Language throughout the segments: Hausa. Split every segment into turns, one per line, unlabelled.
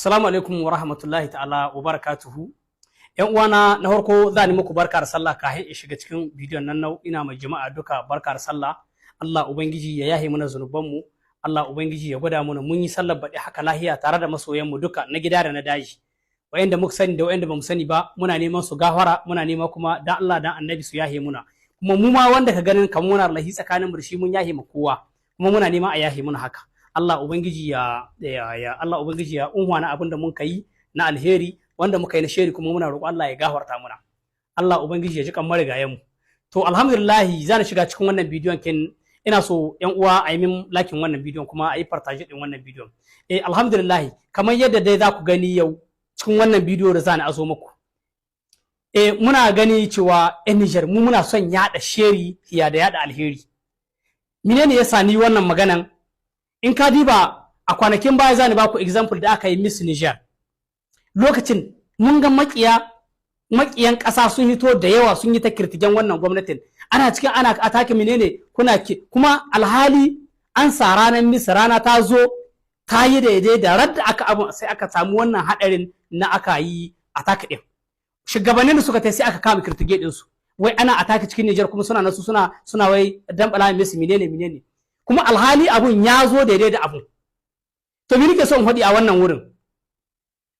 Assalamu alaikum wa rahmatullahi ta'ala wa barakatuhu. Yan uwana na farko za ni muku barka da sallah kafin in shiga cikin bidiyon nan nau ina mai jama'a duka barka da sallah. Allah ubangiji ya yahe mana zanuban mu. Allah ubangiji ya gwada mana mun yi sallar baɗi haka lahiya tare da masoyan mu duka na gida da na daji. Wayanda muka sani da wayanda bamu sani ba muna neman su gafara muna neman kuma dan Allah dan Annabi su yahe muna. Kuma mu ma wanda ka ganin kamar muna lahi tsakanin mu da shi mun yahe mu kowa. Kuma muna neman a yahe muna haka. Allah ubangiji ya unhwana abin da mun kai na alheri wanda muka yi na sheri kuma muna roƙo Allah ya gafarta muna. Allah ubangiji ya ji kan marigayen mu. To alhamdulillah zan shiga cikin wannan bidiyon kin ina so yan uwa a yi min lakin wannan bidiyon kuma a yi partage din wannan bidiyon. Alhamdulillah kamar yadda dai za ku gani yau cikin wannan bidiyo da zan azo muku. Muna gani cewa yan Niger mu muna son yada sheri ya da yada alheri. Menene yasa ni wannan maganan? In ka diba a kwanakin baya zani ba ku example da aka yi Miss Niger. Lokacin mun ga makiyan ƙasa sun hito da yawa sun yi ta kirtigen wannan gwamnatin. Ana cikin ana atake menene kuma alhali an sa ranar Miss rana ta zo ta yi daidai da radda aka abu sai aka samu wannan hadarin na aka yi atake din. Shugabannin suka tai sai aka kama kirtige din su. Wai ana atake cikin Niger kuma suna nasu suna wai dambala Miss menene. Kuma alhali abun ya zo daidai da abun. To me nake son faɗi a wannan wurin?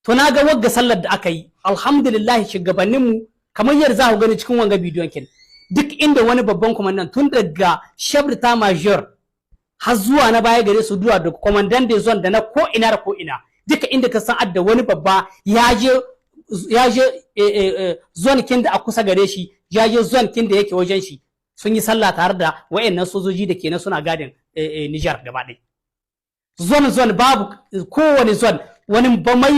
To na ga wagga sallar da aka yi, alhamdulillah shugabanninmu kamar yadda za ku gani cikin wanga bidiyon kin. Duk inda wani babban kwamandan tun daga chef d'état major har zuwa na baya gare su duwa da kwamandan da zone da na ko ina da ko ina. Duka inda ka san adda wani babba ya je zone kin da a kusa gare shi, ya je zone kin da yake wajen shi. Sun yi sallah tare da wayannan sojoji da kenan suna gadin Niger gaba ɗaya. Zone babu kowane zone wani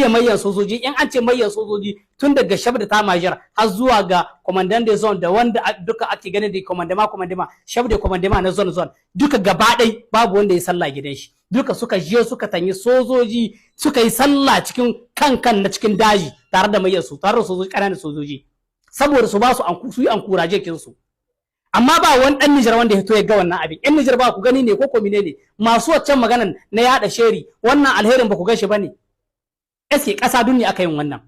mayyan sojoji in an ce mayyan sojoji tun daga shaf da tamajir har zuwa ga commandant de zone da wanda duka ake ganin da commandema shaf da commandema na zone duka gaba ɗaya babu wanda ya sallah gidan shi. Duka suka je suka tanyi sojoji suka yi sallah cikin kan na cikin daji tare da mayyan su tare da sojoji ƙananan sojoji saboda su ba su yi ankuraje kinsu. Amma ba wani dan Niger wanda ya fito ya ga wannan abin. Yan Niger ba ku gani ne ko menene masu waccan maganan na yada sheri wannan alherin ba ku gan shi bane. Eske kasa duniya aka yin wannan.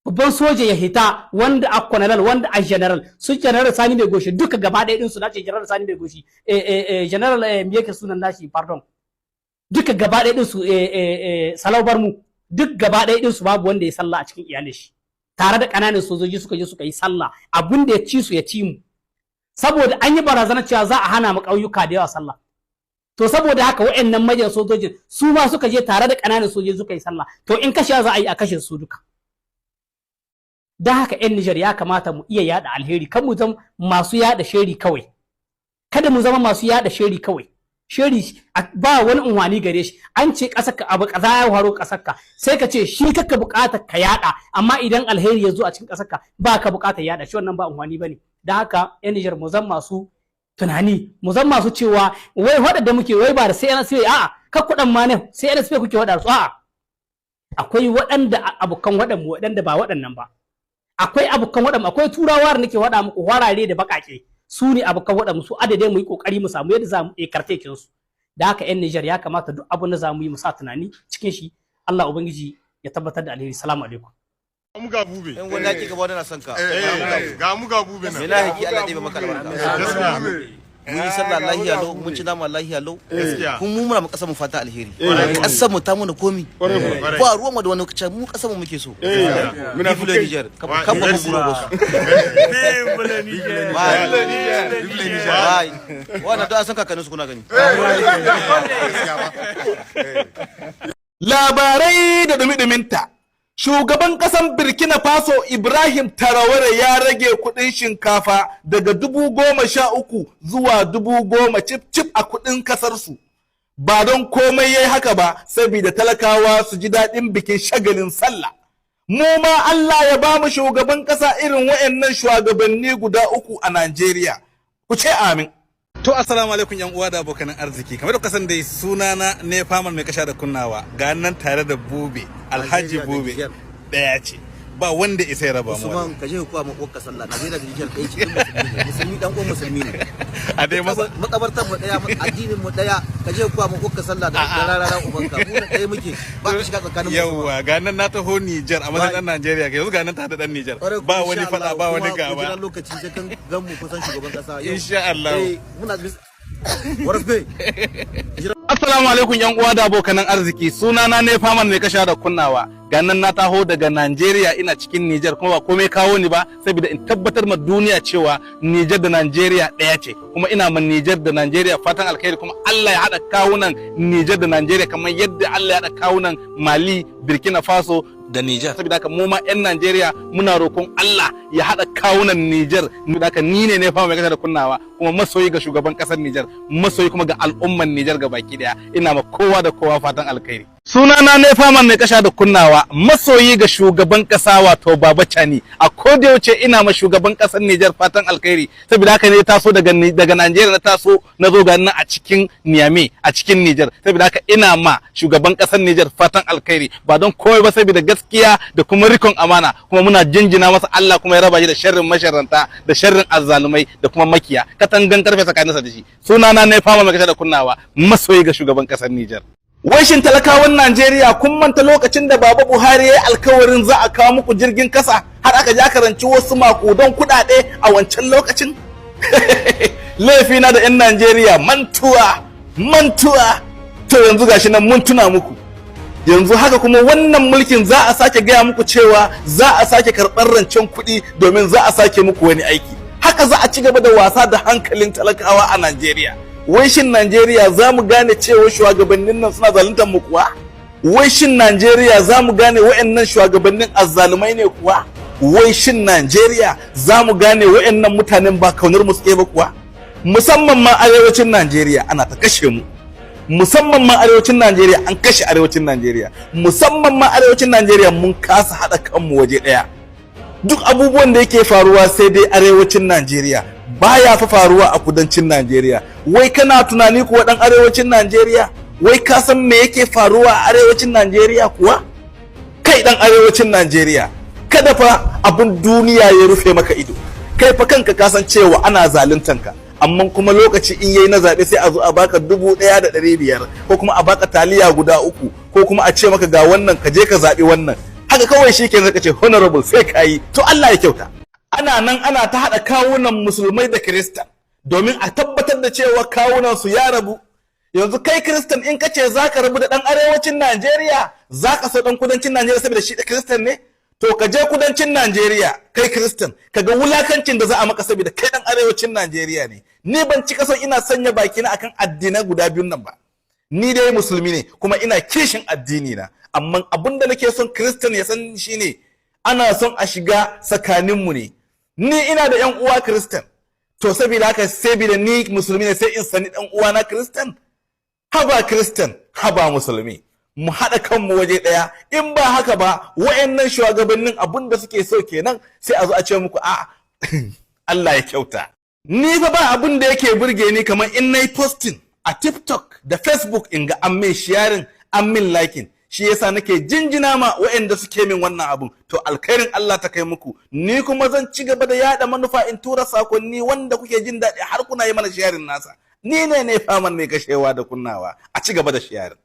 Babban soja ya hita wanda a colonel wanda a general su general Sani mai goshi duka gaba ɗaya din su nace general Sani mai goshi general me yake sunan nashi pardon. Duka gaba ɗaya din su Salau Barmu duk gaba ɗaya din su babu wanda ya sallah a cikin iyalin shi. Tare da kananan sojoji suka je suka yi sallah abun da ya ci su ya ci mu. Saboda an yi barazanar cewa za a hana mu ƙauyuka da yawa sallah. To saboda haka waɗannan manyan sojojin su ma suka je tare da ƙananan sojoji suka yi sallah. To in kashe za a yi a kashe su duka. Don haka 'yan Niger ya kamata mu iya yada alheri kan mu zama masu yada sheri kawai. Kada mu zama masu yada sheri kawai. Sheri ba wani unwani gare shi. An ce ƙasarka abu kaza ya haro ƙasarka sai ka ce shi kaka buƙatar ka yada amma idan alheri ya zo a cikin ƙasarka ba ka buƙatar yada shi wannan ba unwani bane. Da haka 'yan Niger mu zan masu tunani mu zan masu cewa wai waɗanda muke wai ba da sai NSP a'a kar kuɗan ma ne sai NSP kuke waɗa su a'a akwai waɗanda abokan waɗanmu waɗanda ba waɗannan ba akwai abokan waɗanmu akwai turawa da nake waɗa muku warare da baƙaƙe su ne abokan waɗanmu su adadai mu yi ƙoƙari mu samu yadda za mu karte kin su da haka 'yan Niger ya kamata duk abin da za mu yi mu sa tunani cikin shi Allah ubangiji ya tabbatar da alheri. Assalamu alaikum.
Mu ga Boube.
In wanda yake gaba na son ka.
Ga mu ga Boube na.
Me na haki Allah ɗebe maka albarka. Mun yi sallah lahiya lau, mun ci nama lahiya lau. Kun mu muna kasar mu fata alheri. Kasar mu ta muna komi. Ba ruwan mu da wani kace mu kasar mu muke so. Muna fule Niger. Kan ba mu gura ba su.
Fule Niger.
Bai. Wannan da san kakannin su kuna gani.
Labarai da dumi-duminta. Shugaban ƙasar Burkina Faso Ibrahim Traoré ya rage kuɗin shinkafa daga 13,000 zuwa 10,000 cif a kuɗin ƙasarsu. Ba don komai yayi haka ba, saboda talakawa su ji daɗin bikin shagalin sallah. Mu ma Allah ya ba mu shugaban ƙasa irin waɗannan shugabanni guda 3 a Najeriya. Ku ce amin. To assalamu alaikum yan uwa da abokan arziki. Kamar da kasan dai sunana ne faman mai kasha da kunnawa ga nan tare da Boube Alhaji Boube daya ce ba wanda isa ya raba mu.
Usman ka je ku ma kokka sallah Najeriya da Niger kai cikin musulmi dan uwan musulmi ne. a dai masa makabartar mu daya addinin mu daya ka je kuwa mu kuka sallah da rarara ubanka mu da dai muke ba ka shiga tsakanin mu
yawa ga nan na taho Niger a matsayin dan Najeriya yanzu ga nan ta da dan Niger ba wani fada ba wani gaba
kuma lokaci sai kan gan mu kusan shugaban kasa
insha Allah
muna
Assalamu alaikum yan uwa da abokanan arziki, sunana nefa mai kasha da kunnawa. Ganan na taho daga Najeriya ina cikin Niger kuma ba komai kawo ni ba saboda in tabbatar ma duniya cewa Niger da Najeriya ɗaya ce, kuma ina ma Niger da Najeriya fatan alkhairi, kuma Allah ya haɗa kawunan Niger da Najeriya kamar yadda Allah ya haɗa kawunan Mali, Burkina Faso da Niger. Saboda haka mu ma 'yan Najeriya muna roƙon Allah ya haɗa kawunan Niger. Saboda haka ni ne nefa mai kasha da kunnawa, kuma masoyi ga shugaban ƙasar Niger, masoyi kuma ga al'umman Niger ga baki daya. Ina ma kowa da kowa fatan alkhairi. Sunana nefa mai kasha da kunnawa, masoyi ga shugaban ƙasa wato Baba Tciani. A koda yaushe ina ma shugaban ƙasar Niger fatan alkhairi. Saboda haka ne taso daga Najeriya na taso na zo ga nan a cikin Niamey a cikin Niger. Saboda haka ina ma shugaban ƙasar Niger fatan alkhairi, ba don komai ba saboda gaskiya da kuma rikon amana, kuma muna jinjina masa Allah kuma ya raba shi da sharrin masharranta da sharrin azzalumai da kuma makiya katangan karfe tsakaninsa da shi. Sunana ne fama mai kashe da kunnawa, masoyi ga shugaban kasar Niger. Washin talakawan Najeriya kun manta lokacin da Baba Buhari ya yi alkawarin za a kawo muku jirgin kasa, har aka ja karanci wasu makudan kuɗaɗe a wancan lokacin? Laifina da 'yan Najeriya mantuwa to yanzu gashi nan mun tuna muku. Yanzu haka kuma wannan mulkin za a sake gaya muku cewa za a sake karɓar rancen kuɗi domin za a sake muku wani aiki. Haka za a ci gaba da wasa da hankalin talakawa a Najeriya. Wai shin Najeriya za mu gane cewa shugabannin nan suna zaluntar mu kuwa? Wai shin Najeriya za mu gane wa'annan shugabannin azzalumai ne kuwa? Wai shin Najeriya za mu gane wa'annan mutanen ba kaunar mu suke ba kuwa? Musamman ma arewacin Najeriya ana ta kashe mu. Musamman ma arewacin Najeriya an kashe arewacin Najeriya. Musamman ma arewacin Najeriya mun kasa haɗa kanmu waje ɗaya. Duk abubuwan da yake faruwa sai dai arewacin Najeriya, baya fa faruwa a kudancin Najeriya. Wai kana tunani kuwa dan arewacin Najeriya? Wai ka san me yake faruwa a arewacin Najeriya kuwa? Kai dan arewacin Najeriya, kada fa abun duniya ya rufe maka ido. Kai fa kanka ka san cewa ana zaluntanka. Amma kuma lokaci in yayi na zaɓe sai a zo a baka 1,500 ko kuma a baka taliya guda 3 ko kuma a ce maka ga wannan ka je ka zaɓi wannan. Haka kawai shi ke zaka ce honorable sai ka yi, to Allah ya kyauta. Ana nan ana ta haɗa kawunan musulmai da Kiristan domin a tabbatar da cewa kawunan su ya rabu. Yanzu kai Kiristan in kace zaka rabu da ɗan arewacin Najeriya, zaka so ɗan kudancin Najeriya saboda shi da Kiristan ne? To ka je kudancin Najeriya kai Kiristan, ka ga wulakancin da za a maka saboda kai ɗan arewacin Najeriya ne. Ni ban cika son ina sanya bakina akan addinai guda biyun nan ba. Ni dai musulmi ne kuma ina kishin addini na. Amma abin da nake son Kiristan ya san shine ana son a shiga tsakaninmu ne. Ni ina da ƴan uwa Kiristan, to saboda haka saboda ni musulmi ne sai in sani ɗan uwa na Kiristan. Haba Kiristan, haba musulmi, mu haɗa kanmu waje ɗaya. In ba haka ba, wa'annan shugabannin abin da suke so kenan sai a zo a ce muku a Allah ya kyauta. Ni fa ba abin da yake burge ni kamar in nayi posting a TikTok da Facebook in ga an min sharing, an min liking. Shi yasa nake jinjina ma waɗanda suke min wannan abun. To alkhairin Allah ta kai muku, ni kuma zan ci gaba da yada manufa in tura sakonni wanda kuke jin daɗi har kuna yi mana sharing nasa. Ni ne faman mai kashewa da kunnawa, a ci gaba da sharing.